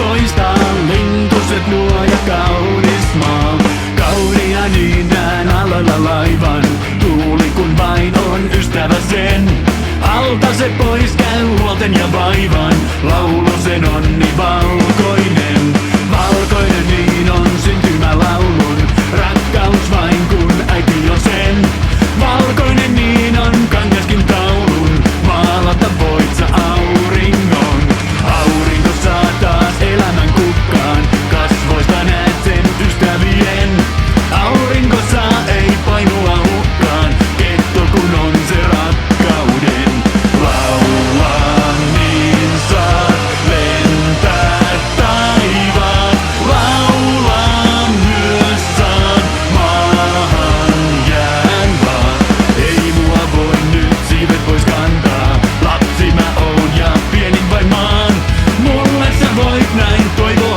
toista, lintuset nuo ja kaunis maa. Kaunia niin näen alalla laivan, tuuli kun vain on ystävä sen. Alta se pois käy huolten ja vaivan, laulu sen onni valkoinen. Valkoinen niin on syntymälaulun, rakkaus vain kun äiti on sen. Valkoinen niin on kangaskin taulun, maalata voit sä auringon. Aurinko saa taas elämän kukkaan, kasvoista näet sen ystävien. Aurinko saa ei painua hukkaan, ketto kun on se rakkauden. Laula niin saat lentää taivaan, laula myös saat maahan jään vaan. Ei mua voi nyt siivet pois kantaa, lapsi mä oon ja pienin vain maan. Mulle sä voit näin toivoa.